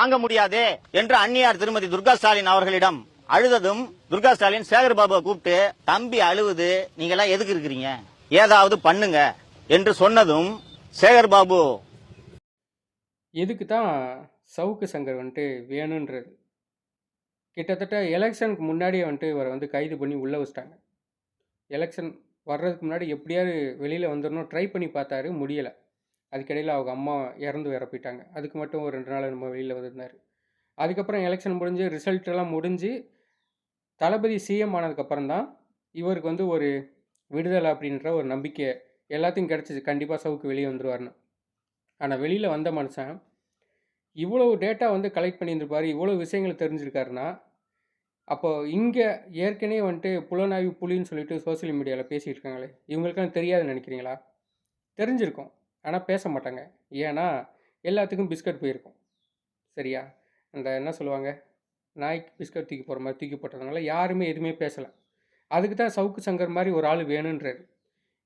வாங்க முடியாது என்று அந்நியார் திருமதி துர்கா ஸ்டாலின் அவர்களிடம் அழுததும் துர்கா ஸ்டாலின் சேகர் பாபுவை கூப்பிட்டு தம்பி அழுவுது, நீங்க எல்லாம் எதுக்கு இருக்கிறீங்க, ஏதாவது பண்ணுங்க என்று சொன்னதும் சேகர் பாபு எதுக்கு தான் சவுக்கு சங்கர் வந்துட்டு வேணுன்றது. கிட்டத்தட்ட எலெக்ஷனுக்கு முன்னாடியே வந்துட்டு இவரை வந்து கைது பண்ணி உள்ளே வச்சிட்டாங்க. எலெக்ஷன் வர்றதுக்கு முன்னாடி எப்படியாவது வெளியில் வந்துடணும் ட்ரை பண்ணி பார்த்தாரு, முடியலை. அதுக்கிடையில் அவங்க அம்மா இறந்து வேற போயிட்டாங்க. அதுக்கு மட்டும் ஒரு 2 நாள் நம்ம வெளியில் வந்திருந்தார். அதுக்கப்புறம் எலெக்ஷன் முடிஞ்சு ரிசல்ட் எல்லாம் முடிஞ்சு தளபதி சிஎம் ஆனதுக்கப்புறம் தான் இவருக்கு வந்து ஒரு விடுதலை அப்படின்ற ஒரு நம்பிக்கை எல்லாத்தையும் கிடச்சிச்சு, கண்டிப்பாக சவுக்கு வெளியே வந்துடுவார்னு. ஆனால் வெளியில் வந்த மனுஷன் இவ்வளோ டேட்டா வந்து கலெக்ட் பண்ணியிருந்திருப்பார், இவ்வளோ விஷயங்கள் தெரிஞ்சிருக்காருன்னா, அப்போது இங்கே ஏற்கனவே வந்துட்டு புலனாய்வு புலின்னு சொல்லிட்டு சோசியல் மீடியாவில் பேசிகிட்டு இருக்காங்களே, இவங்களுக்கெல்லாம் தெரியாதுன்னு நினைக்கிறீங்களா? தெரிஞ்சிருக்கும், ஆனால் பேச மாட்டாங்க. ஏன்னா எல்லாத்துக்கும் பிஸ்கட் போயிருக்கும். சரியா? அந்த என்ன சொல்லுவாங்க, நாய்க்கு பிஸ்கட் தூக்கி போகிற மாதிரி தூக்கி போட்டதுனால யாருமே எதுவுமே பேசலை. அதுக்கு தான் சவுக்கு சங்கர் மாதிரி ஒரு ஆள் வேணுன்றாரு.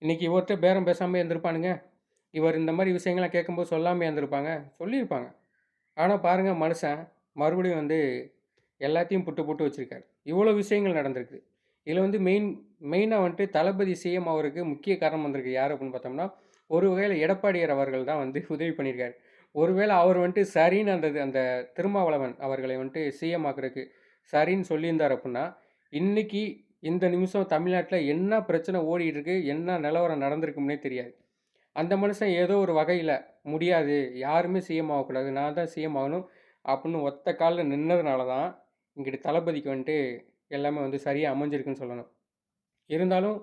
இன்றைக்கி இவர்கிட்ட பேரம் பேசாமல் இருந்திருப்பானுங்க. இவர் இந்த மாதிரி விஷயங்கள்லாம் கேட்கும்போது சொல்லாமல் இருந்திருப்பாங்க, சொல்லியிருப்பாங்க. ஆனால் பாருங்கள், மனுஷன் மறுபடியும் வந்து எல்லாத்தையும் புட்டு புட்டு வச்சுருக்காரு. இவ்வளோ விஷயங்கள் நடந்திருக்கு. இதில் வந்து மெயினாக வந்துட்டு தளபதி சிஎம் அவருக்கு முக்கிய காரணம் வந்திருக்கு யார் அப்படின்னு பார்த்தோம்னா, ஒரு வகையில் எடப்பாடியார் அவர்கள் தான் வந்து உதவி பண்ணியிருக்காரு. ஒருவேளை அவர் வந்துட்டு சரின்னு அந்த திருமாவளவன் அவர்களை வந்துட்டு சிஎம் ஆக்குறதுக்கு சரின்னு சொல்லியிருந்தார் அப்படின்னா, இன்றைக்கி இந்த நிமிஷம் தமிழ்நாட்டில் என்ன பிரச்சனை ஓடிட்டு இருக்கு, என்ன நிலவரம் நடந்திருக்கும்னே தெரியாது. அந்த மனுஷன் ஏதோ ஒரு வகையில் முடியாது, யாருமே சிஎம் ஆகக்கூடாது, நான் தான் சிஎம் ஆகணும் அப்படின்னு ஒத்த காலில் நின்னதுனால தான் இங்கிட்டு தளபதிக்கு வந்துட்டு எல்லாமே வந்து சரியாக அமைஞ்சிருக்குன்னு சொல்லணும். இருந்தாலும்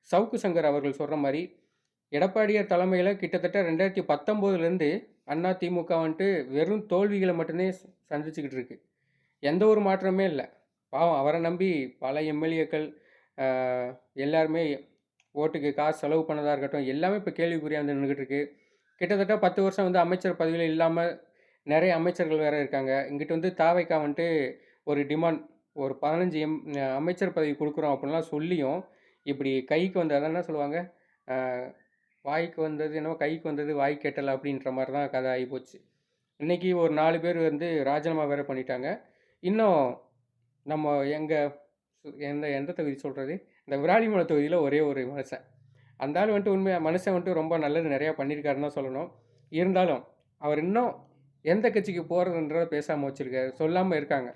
சவுக்கு சங்கர் அவர்கள் சொல்கிற மாதிரி எடப்பாடியார் தலைமையில் கிட்டத்தட்ட 2019லேருந்து அண்ணா திமுக வந்துட்டு வெறும் தோல்விகளை மட்டுமே சந்திச்சுக்கிட்டு இருக்கு. எந்த ஒரு மாற்றமே இல்லை. பாவம், அவரை நம்பி பல எம்எல்ஏக்கள் எல்லாருமே ஓட்டுக்கு காசு செலவு பண்ணதாக இருக்கட்டும், எல்லாமே இப்போ கேள்விக்குறியாக வந்து நின்றுக்கிட்டு இருக்கு. கிட்டத்தட்ட 10 வருஷம் வந்து அமைச்சர் பதவியில் இல்லாமல் நிறைய அமைச்சர்கள் வேறு இருக்காங்க. இங்கிட்டு வந்து தாவைக்கா வந்துட்டு ஒரு டிமாண்ட், ஒரு 15 அமைச்சர் பதவி கொடுக்குறோம் அப்படின்லாம் சொல்லியும் இப்படி கைக்கு வந்து அதான் என்ன சொல்லுவாங்க, வாய்க்கு வந்தது என்னவோ கைக்கு வந்தது வாய் கேட்டலை அப்படின்ற மாதிரி தான் கதை ஆகிப்போச்சு. இன்றைக்கி ஒரு 4 பேர் வந்து ராஜினாமா வேறு பண்ணிட்டாங்க. இன்னும் நம்ம எந்த தொகுதி சொல்கிறது, இந்த விராலிமலை தொகுதியில் ஒரே ஒரு மனுஷன், அந்த ஆள் வந்துட்டு உண்மையாக மனுஷன் வந்துட்டு ரொம்ப நல்லது நிறையா பண்ணியிருக்காருன்னு தான் சொல்லணும். இருந்தாலும் அவர் இன்னும் எந்த கட்சிக்கு போகிறதுன்றதை பேசாமல் வச்சுருக்காரு, சொல்லாமல் இருக்காங்க.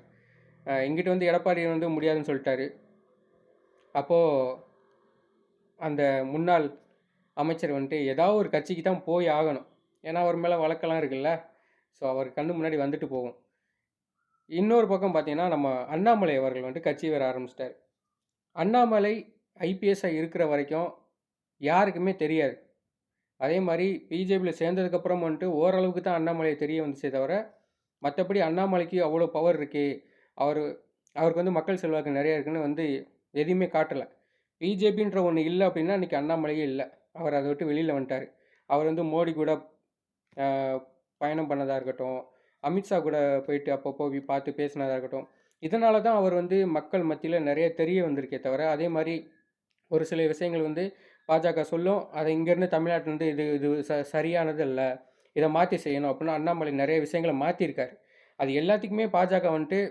இங்கிட்ட வந்து எடப்பாடி வந்து முடியாதுன்னு சொல்லிட்டாரு. அப்போது அந்த முன்னாள் அமைச்சர் வந்துட்டு ஏதாவது ஒரு கட்சிக்கு தான் போய் ஆகணும், ஏன்னா அவர் மேலே வழக்கெல்லாம் இருக்குல்ல. ஸோ அவர் கண்ணு முன்னாடி வந்துட்டு போகும். இன்னொரு பக்கம் பார்த்தீங்கன்னா, நம்ம அண்ணாமலை அவர்கள் வந்துட்டு கட்சி வேறு ஆரம்பிச்சிட்டார். அண்ணாமலை ஐபிஎஸ்ஸாக இருக்கிற வரைக்கும் யாருக்குமே தெரியாது. அதே மாதிரி பிஜேபியில் சேர்ந்ததுக்கப்புறம் வந்துட்டு ஓரளவுக்கு தான் அண்ணாமலை தெரிய வந்துச்சே தவிர, மற்றபடி அண்ணாமலைக்கு அவ்வளோ பவர் இருக்கு, அவருக்கு வந்து மக்கள் செல்வாக்கு நிறையா இருக்குன்னு வந்து எதையுமே காட்டலை. பிஜேபின்ற ஒன்று இல்லை அப்படின்னா இன்றைக்கி அண்ணாமலையே இல்லை. அவர் அதை விட்டு வெளியில் வந்துட்டார். அவர் வந்து மோடி கூட பயணம் பண்ணதாக இருக்கட்டும், அமித்ஷா கூட போயிட்டு அப்பப்போ பார்த்து பேசினதாக இருக்கட்டும், இதனால தான் அவர் வந்து மக்கள் மத்தியில் நிறைய தெரிய வந்திருக்கே தவிர, அதே மாதிரி ஒரு சில விஷயங்கள் வந்து பாஜக சொல்லும், அதை இங்கேருந்து தமிழ்நாட்டிலேருந்து இது சரியானது இல்லை, இதை மாற்றி செய்யணும் அப்படின்னு அண்ணாமலை நிறைய விஷயங்களை மாற்றிருக்காரு. அது எல்லாத்துக்குமே பாஜக வந்துட்டு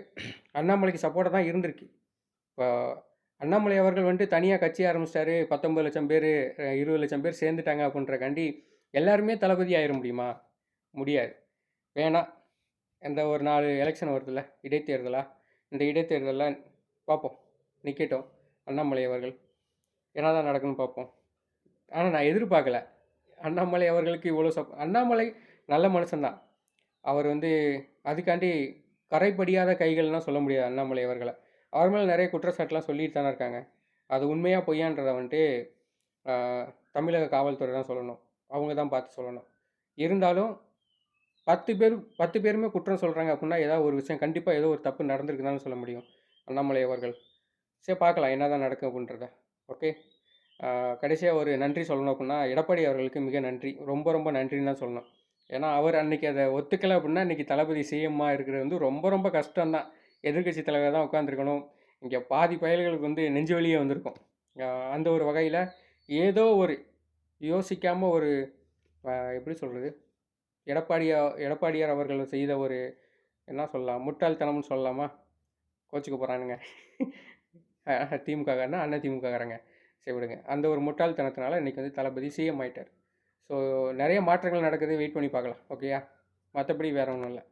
அண்ணாமலைக்கு சப்போர்ட்டாக தான் இருந்திருக்கு. இப்போ அண்ணாமலை அவர்கள் வந்துட்டு தனியாக கட்சி ஆரம்பிச்சிட்டாரு, 19 லட்சம் பேர் 20 லட்சம் பேர் சேர்ந்துட்டாங்க அப்படின்றக்காண்டி எல்லாருமே தளபதி ஆயிட முடியுமா? முடியாது. வேணாம், இந்த ஒரு 4 எலெக்ஷன் வருதுல்ல, இடைத்தேர்தலாக, இந்த இடைத்தேர்தலில் பார்ப்போம், நிற்கட்டும் அண்ணாமலை அவர்கள், என்ன தான் நடக்குன்னு பார்ப்போம். ஆனால் நான் எதிர்பார்க்கல அண்ணாமலை அவர்களுக்கு இவ்வளோ அண்ணாமலை நல்ல மனுஷன்தான். அவர் வந்து அதுக்காண்டி கரைப்படியாத கைகள்லாம் சொல்ல முடியாது அண்ணாமலை அவர்களை. அவர் மேலே நிறைய குற்றச்சாட்டுலாம் சொல்லிட்டு தானே இருக்காங்க. அது உண்மையாக பொய்யான்றதை வந்துட்டு தமிழக காவல்துறை தான் சொல்லணும், அவங்க தான் பார்த்து சொல்லணும். இருந்தாலும் 10 பேருமே குற்றம் சொல்கிறாங்க அப்படின்னா ஏதாவது ஒரு விஷயம் கண்டிப்பாக ஏதோ ஒரு தப்பு நடந்திருக்குதான்னு சொல்ல முடியும் அண்ணாமலை அவர்கள். சரி, பார்க்கலாம் என்ன தான் நடக்கும் அப்படின்றத. ஓகே, கடைசியாக ஒரு நன்றி சொல்லணும் அப்படின்னா எடப்பாடி அவர்களுக்கு மிக நன்றி, ரொம்ப ரொம்ப நன்றின்னு தான் சொல்லணும். ஏன்னா அவர் அன்றைக்கி அதை ஒத்துக்கலை அப்படின்னா இன்றைக்கி தளபதி சிஎம்மாக இருக்கிறது வந்து ரொம்ப ரொம்ப கஷ்டம்தான். எதிர்கட்சி தலைவர் தான் உட்காந்துருக்கணும். இங்கே பாதி பயல்களுக்கு வந்து நெஞ்சு வலியே வந்திருக்கும். அந்த ஒரு வகையில் ஏதோ ஒரு யோசிக்காமல் ஒரு எப்படி சொல்கிறது, எடப்பாடியார் அவர்கள் செய்த ஒரு என்ன சொல்லலாம், முட்டாள்தனம்னு சொல்லலாமா? கோச்சிக்க போகிறானுங்க. திமுககாரனா அண்ணன் திமுககாரங்க. சரி விடுங்க. அந்த ஒரு முட்டாள்தனத்தினால இன்றைக்கி வந்து தளபதி சிஎம் ஆயிட்டார். ஸோ நிறைய மாற்றங்கள் நடக்குது, வெயிட் பண்ணி பார்க்கலாம். ஓகேயா? மற்றபடி வேறு ஒன்றும் இல்லை.